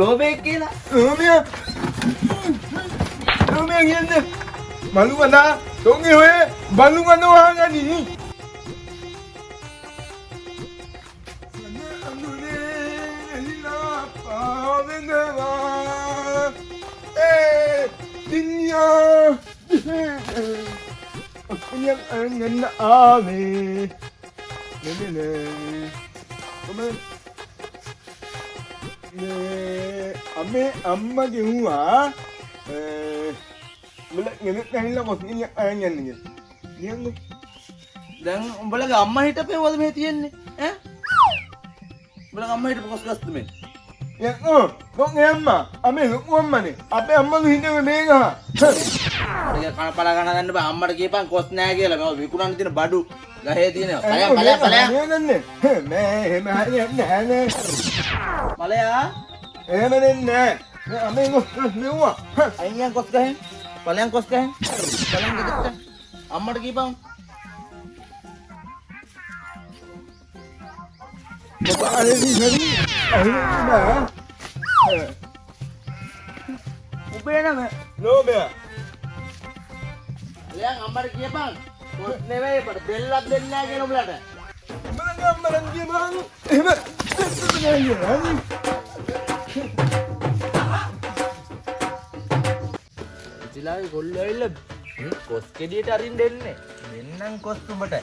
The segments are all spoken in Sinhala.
ලෝභය කියලා. Rumia කියන්නේ බලු වදා තොන්ගේ ඔය බලු වද වහගනි. Yang angin ame, ne. Ame amma gua, mulai ngelut nahila kos ini angin ni. Yang දැන් උඹලගේ අම්මා හිටපේවද මේ තියෙන්නේ ඈ උඹලගේ අම්මා හිටපු කොස් ගස්තු මේ yang kok ngemma, ame lu amma ni. Apa amma lu hinda mega? අර කන පල ගන්න ගන්න බෑ අම්මට කියපන් කොස් නෑ කියලා මම විකුණන්න තියෙන බඩු ගහේ තියෙනවා පලයන් මේ එහෙම හරියන්නේ නැහැ නේ. පලයා එහෙම නෙන්නේ. ame කොස් නෙවුවා. අයියන් කොස් ගහෙන් පලයන් කොස් ගහෙන් පලයන් ගෙදරට අම්මට කියපන් Bapak ada di sini. Akhirnya. උඹේ නම Lobe. පලයන් අම්මට කියපන් කොස් නෙවෙයි බඩ දෙල්ලක් දෙන්නේ නැහැ කියන උඹලට Malang dia bang. එහෙම. ඉතිලාගේ ගොල්ලෝ ඇවිල්ලා කොස් කෙඩියට අරින්න දෙන්නේ මෙන්නම් කොස් උඹට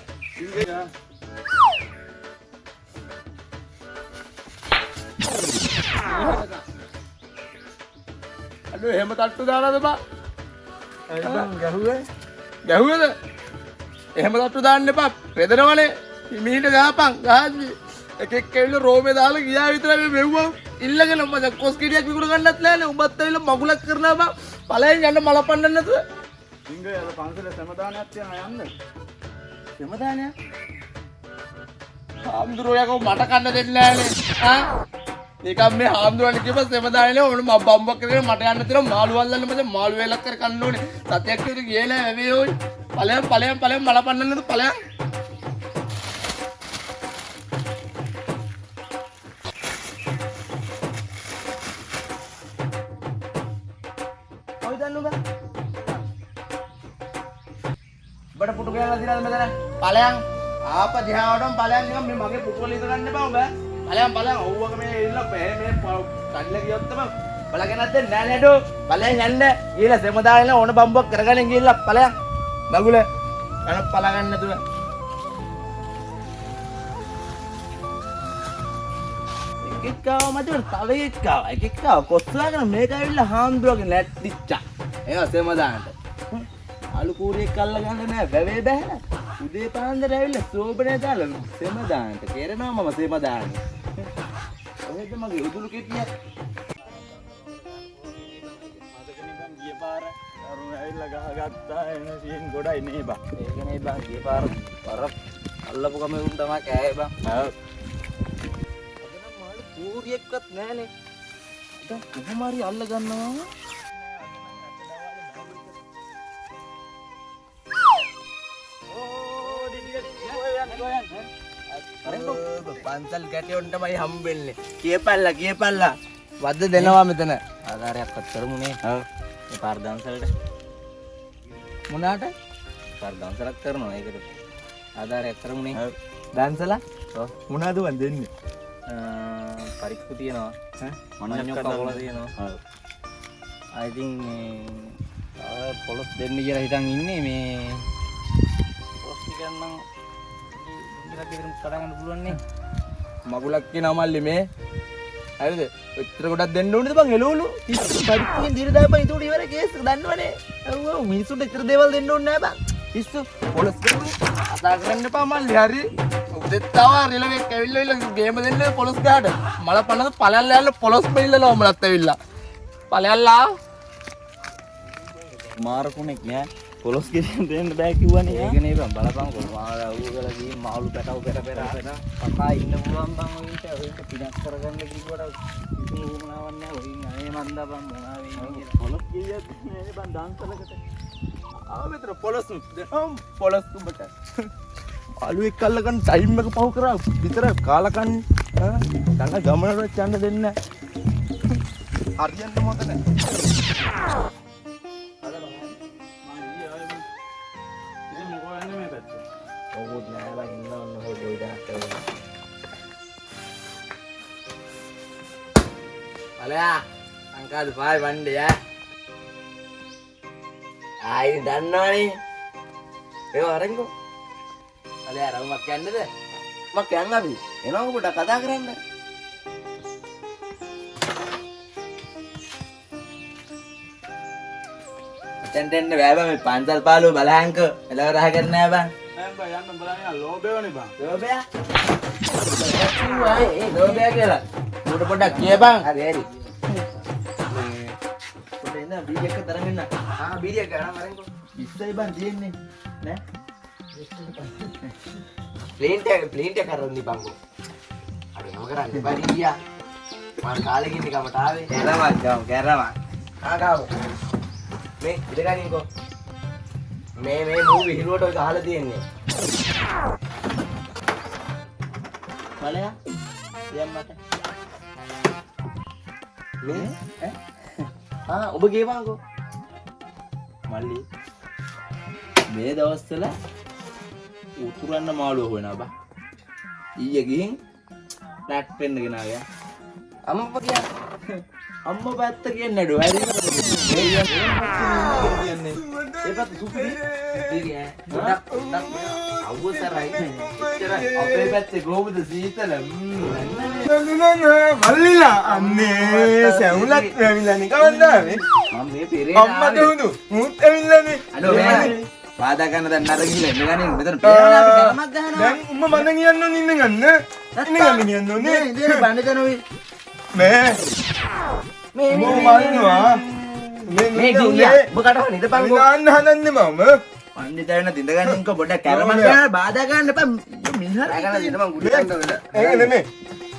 අඩෝ එහෙම තට්ටු දාලාද බා? ගැහුවේ ගැහුවද? එහෙම තට්ටු දාන්න එපා. රෙදනවනේ. මීට ගහපන්. ගහද්දි එකෙක් ඇවිල්ලා රෝමේ දාලා ගියා විතරයි මේ මෙව්වා. ඉල්ලගෙන මම කොස් කෙඩියක් විකුණ ගන්නත් නෑනේ. උඹත් ඇවිල්ලා මගුලක් කරනවා බා. පළයෙන් යන්න මල පන්නන්න නැතුව. ඉංගය අර පන්සලේ සමදානයක් තියනවා යන්න. සමදානයක්? හාමුදුරුවෝ මට කන්න දෙන්නේ නෑනේ. ආ? නිකම් මේ හාමුදුරුවන්ට කිව්ව සමදානේ ඕන මම බම්බක් කරගෙන මට යන්න තියෙනවා මාළු වල්ලන්න මම මාළු වේලක් කර කන්න ඕනේ. සතයක් විතර ගියේ නෑ ඇවේ ඔයි. පළයෙන් මල පන්නන්න නැතුව පළයෙන්. බඩ පුටු කියලා දිනලා මෙතන ඵලයන් ආප දිහාවටම ඵලයන් නිකන් මේ මගේ පුටු වල ඉඳ ගන්න එපා උඹ ඵලයන් ඔව්වක මේ ඉන්න මේ කඩල ගියොත් තමයි බලගෙනත් දෙන්නේ නෑ නේඩෝ ඵලයන් යන්න ගිහලා සෙම දාගෙන ඕන බම්බක් කරගෙන ගිහලා ඵලයන් නගුල යන ඵල ගන්න නැතුව එකෙක් ආව මචං තව එකෙක් ආව කොස්සලාගෙන මේක ඇවිල්ලා හාමුදුරුවගේ නැට්ටිච්චා ඒක සෙම දාන්නට අලු කූරියෙක් අල්ල ගන්න නෑ වැවේ බෑන උදේ පාන්දර ඇවිල්ලා සෝබනේ දාලා සෙම දාන්නට කෙරෙනවා මම සෙම දාන්නේ ඔහෙද මගේ උදුළු කෙටිය මතකනේ බං ගිය පාර අරු ඇවිල්ලා ගහගත්තා එන සීන් ගොඩයි නේ බං ඒකනේ බං ගිය පාර අල්ලපු ගම උන් තමයි කෑවේ බං ඔව් අදනම් මාළු කූරියෙක්වත් නෑනේ දැන් කොහොම හරි අල්ල ගන්නවා පන්සල් ගැටියොන් තමයි හම්බෙන්නේ කියපල්ලා වද්ද දෙනවා මෙතන ආධාරයක් අත් කරමුනේ ඔව් මේ පාර දන්සලට මොනාට පාර දන්සලක් කරනවා ඒකට ආධාරයක් කරමුනේ ඔව් දන්සල ඔව් මොනවද වන් දෙන්නේ පරික්කු තියෙනවා මණ්ඩක් කවලා තියෙනවා ඔව් I think මේ පොලොස් දෙන්න කියලා හිතන් ඉන්නේ මේ පොලොස් ටිකක් නම් කඩගන්න පුළුවන් නේ මගුලක් කියනවා මල්ලි මේ හරිද ඔච්චර ගොඩක් දෙන්න ඕනේද බං එළවලු 30 පරිප්පුවෙන් දීලා දාපන් ඊට උඩ ඉවර කේස් දන්නවනේ ඔව් මිනිස්සුන්ට ඉතර දේවල් දෙන්න ඕනේ නෑ බං පිස්සු පොලස් කතා කරන්න එපා මල්ලි හරි උදෙත් තව රිලෙවෙක් ඇවිල්ලා ගේම දෙන්න පොලස් ගාඩ මල පන්නද පළයල්ලා යන්න පොලස් බෙල්ලලා උඹලත් ඇවිල්ලා පළයල්ලා මාරකුණෙක් නෑ පොලොස් ගෙදෙන් දෙන්න බෑ කිව්වනේ ඒක නේ බං බලපන් කොහොමද ඌගලා ගිහින් මාළු පැටව පෙර කකා ඉන්න පුළුවන් බං ඔයිට පිනක් කරගන්න කිව්වට කිසි උමනාවක් නෑ ඔයින් අනේ මන්දා බං මොනවා වෙන්නේ කියලා පොලොස් ගියත් නේ බං දන්සලකට ආව මෙතන පොලොස් උඹට මාළු එක්ක අල්ලගන්න ටයිම් එක පහු කරා විතර කාලා කන්නේ ගන්න ගමනට යන්න දෙන්න හරියන්න මොකද නැහැ. ඔවුත් නෑ බං ඉන්න ඔන්න ඔය දෙයක් කරලා. බලයා අංකාද පායි වණ්ඩේ ඈ. ආයි දන්නවනේ. ඒව අරන්කෝ. බලයා රවුමක් යන්නද? මක් යන්න අපි. එනවා පොඩක් කතා කරන්න. එතෙන්ට එන්න බෑ බං මේ පන්සල් පාළුව බලහන්ක. එළව රහ කරන්න නෑ බං. යන්න බලන්න ලෝභයවනේ බං. ලෝභයා? ඒ ලෝභයා කියලා. උඩ පොඩක් කියපන්. හරි හරි. පොඩ එන්න බීඩි එක තරම් එන්න. බීඩි එක ගන්න මරෙන්කෝ. ඉස්සයි බං තියෙන්නේ. නෑ. ප්ලේන්ට් එක කරන් දීපන්කෝ. අර නම කරන්නේ බඩි ගියා. මම කාලෙකින් නිකමට ආවේ. කැරමක් ගාව කැරමක්. ගාව. මේ ඉඳ ගනින්කෝ. මේ මූවි හිරුවට ඔය ගහලා තියෙන්නේ. බලයා. යම්මට. මේ ඈ? ඔබ ගේවන්කෝ. මල්ලි. මේ දවස්වල උතුරන්න මාළුව හොයනවා බා. ඊයේ ගිහින් ෆ්ලැට් පෙන්න ගෙනාවා. අම්මා කියන්නේ අම්මා පැත්ත කියන්නේ නඩු. හරි. කියන්නේ. ඒකත් සුපිරි. ඉතින් ගොඩක් අවුසරයි. ඉතරයි. අපේ පැත්තේ කොහොමද සීතල? මල්ලිලා අන්නේ සැවුලක් ඇවිල්ලානේ කවදානේ. මම මේ පෙරේ අම්මට හුදු මුත් ඇවිල්ලානේ. අනෝ මේ වාදා ගන්න දැන් නතර ගිහලා ඉන්න ගන්නේ මෙතන පේනවා අපි කරමක් ගහනවා. දැන් උම්ම මන්න කියන්න ඕනේ ඉන්න ගන්න. ඉන්න ගන්න කියන්න ඕනේ. ඉතින් බණ්ඩ කරනෝයි. මේ මල්නවා. මේ ගියා. ඔබ කටහන ඉඳපන් ගෝ. නාන්න හදන්නේ මම. පණ්ඩිතයන දින්ද ගන්න කො පොඩ්ඩක් කරමක් ගන්න බාධා ගන්න එපා. මිනිහා ගන්න දෙන්න මං ගුඩි ගන්න වෙලා. ඒක නෙමෙයි.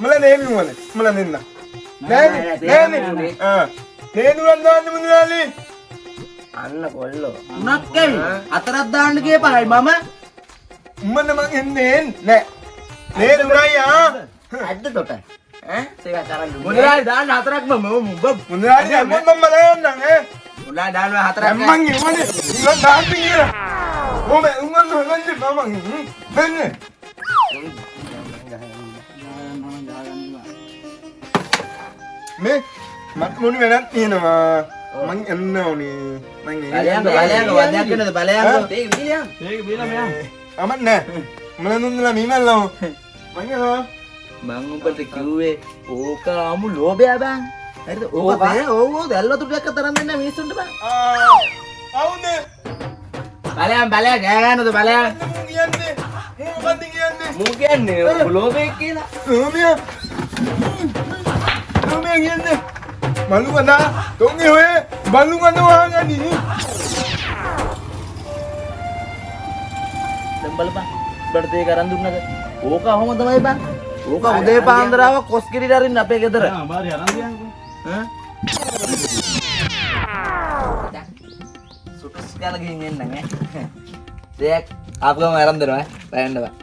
මල නේමි මොනේ. මල දෙන්න. නෑනේ. නේනුරන් දාන්න මුන්නාලි. අන්න කොල්ලෝ. උනක් ඇවි. හතරක් දාන්න කියපහයි මම. උම්මන්න මං එන්නේ නෑ. නේනුරයි ඇද්ද තොට. ඈ? ඒක කරන්න. මොනවායි දාන්න හතරක් මම උඹ මුන්නාලි අම්මන් මම දාන්නම් ඈ. මොනවායි දාන්න හතරක් මං එවනේ. ඉන්න දාන්න කියලා. ඔබ උංගන් හොල්ලන්නේ මම. දෙන්නේ. මේ මත් මොන වෙනක් තියෙනවා. මං එන්න ඕනේ. මං බලයන් වදයක් වෙනද බලයන්. ඒක බීලා. ඒක බීලා මෙයා. අමත් නෑ. මල නුන්දලා මීමල්ලෝ. මං එනවා. මං උඹට කිව්වේ ඕක ආමු ලෝභය බං. හරිද? ඕක බෑ. ඕව දැල්වතු ටිකක් තරම් දෙන්න මිනිස්සුන්ට බං. අවුනේ. බලයන් ගෑ ගන්නද බලයන්. මං කියන්නේ. මොකක්ද කියන්නේ? මූ කියන්නේ ලෝභය කියලා. ලෝභය. ලෝභය කියන්නේ මලු කඳා තොන්ගේ හොය බලු කඳ වහගනි. දැන් බලපන්. උඹට දෙයක් අරන් දුන්නද? ඕක අහම තමයි බං. ඕක උදේ පාන්දරාව කොස්කිරිට අරින්න අපේ ගෙදර. අමාරි අරන් දියන්කෝ. ඈ? සුට්ස් කාලා ගිහින් එන්නම් ඈ. දෙයක් ආපුවම අරන් දෙනවා ඈ. බයන්න බා.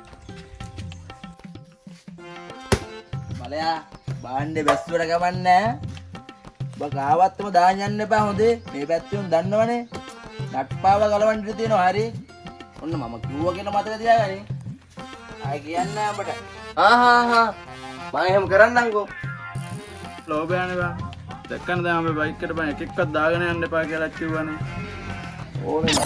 බලයා බාණ්ඩේ බැස්සුවට ගමන්නේ ඈ. ඔබ ගාවත්තම දාන්න යන්න එපා හොඳේ. මේ පැත්තේ උන් දන්නවනේ. නට්පාව ගලවන්න ඉඳ තියෙනවා හරි. ඔන්න මම කිව්වා කියලා මතක තියාගනි. ආයි කියන්න අපට. මම එහෙම කරන්නම්කෝ. ලෝභයනේ බං. දැක්කන දැන් අපේ බයික් එකට බං එක එකක් දාගෙන යන්න එපා කියලා කිව්වනේ. ඕනේ.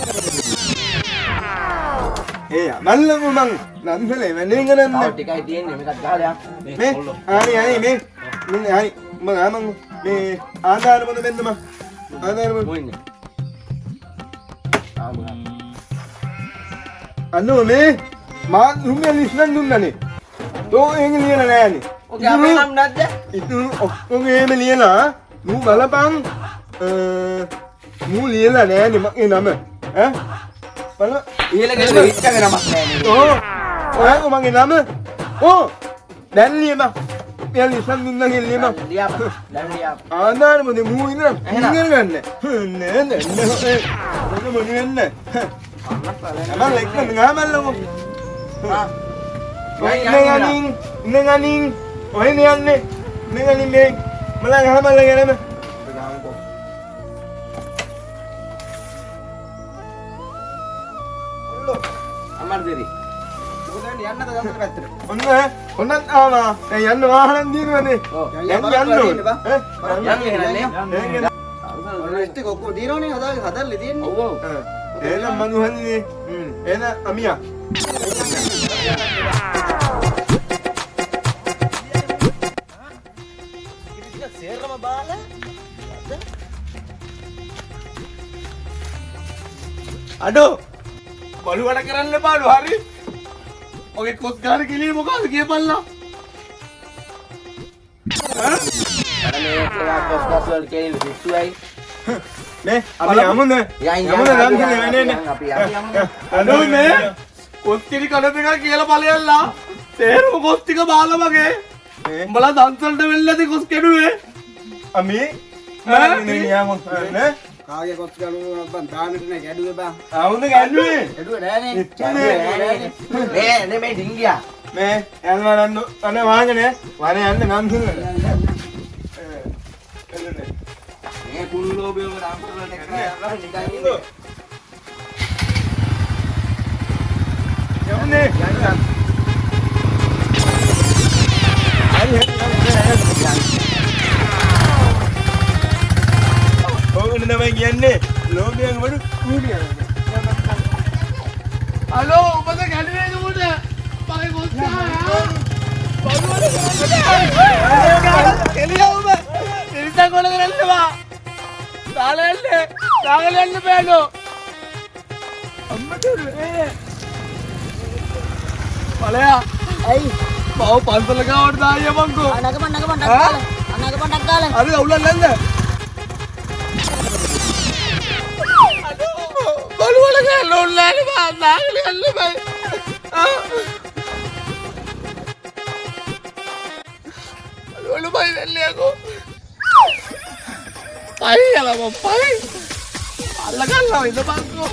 ඒ මල්ලම මං නන්දලේ වෙන්නේ කරන්නේ. තව ටිකයි තියෙන්නේ මේකත් ගහලා යන්න. මේ හරි මේ මුන්නේ හරි මම මේ ආධාර මොන බෙන්දම ආධාර මොන මොන්නේ. අන්නෝ මේ මා නුඹේ ලිස්ට් දුන්නනේ. තෝ එහෙම ලියලා නෑනේ. ඔගේ අපේ නම් නැද්ද? ඉතින් ඔක්කොම එහෙම ලියලා නු බලපන් නු ලියලා නෑනේ මගේ නම ඈ බලන්න ඉහළ ගෙදර හිටගෙන නමක් නෑනේ. ඔයගොල්ලෝ මගේ නම දැන් ලියම මෙයා ලිස්ට් දුන්නා කියලා ලියම දැන් ලියපන්. ආදාන මොනේ මූ ඉන්න ගන්න නෑ නෑ මොන වෙන්නේ මම ලෙක්කන් ගාමල්ලමු ඉන්නගනින් ඔහෙ යන්නේ ඉන්නගනින් මේ මල ගහමල්ල ගනම යන්කෝ. අමර දෙරි. මොකද යන්නද ගමට පැත්තට? ඔන්න ආවා. දැන් යන්න වාහනක් දිනවනේ. යන්න ටික ඔක්කොම දිනවනේ හදල්ලේ තියෙන්නේ. ඔව් ඔව්. එහෙනම් මනුහන්නේ. එහෙනම් අමියා. සේරම බාලා අඩෝ බලු වැඩ කරන්න එපාලු හරි. ඔගේ කොස් ගාන කිලි මොකද කියපල්ලා. අර මේ කොස් වල කෙලින් විශ්ුවයි. නේ අපි යමුනේ. යමුනේ නම් කියන්නේ නේ. අපි යමු. අඩෝ මේ කොස් කිලි කඩප එක කියලා ඵලයල්ලා. තේරුම කොස් ටික බාලා මගේ. උඹලා දන්සල්ට වෙන්නේ නැති කොස් කෙඩුවේ. අමි නේ යමු නේ. කාගේ කොස් ගානු බං දානෙට නේ ගැඩුවේ බං. ආවුද ගැඩුවේ? ගැඩුවේ නෑනේ. නේ මේ ඩිංගියා. මේ යනවා නන්න අනේ වාහනේ වනේ යන්න නම් දුන්නා. මේ කුල්ලෝබේම දාම්පුරට කරලා නිකන් ඉන්නේ. යමුනේ. ඕකනේ තමයි කියන්නේ ලෝකයෙන් වඩු කුඩියක්. හලෝ ඔබද ගැලුවේ නුඹට මගේ කොස්සා බලවල කරන්නේ එළිය ඔබ ඉරිසක් වල කරන්නවා දාලා යන්න බෑනෝ අම්මට බලයා ඇයි බව පන්සල ගාවට දාය මංකෝ නගපන් ඩක් ගාලා අර අවුලක් නැද්ද බලවල ගාලා ඕල්ලානේ බා දාලා යන්න බෑ බලවල බයි වෙන්නේ අකෝ පයි යලා පයි අල්ල ගන්නවා ඉඳ බංකෝ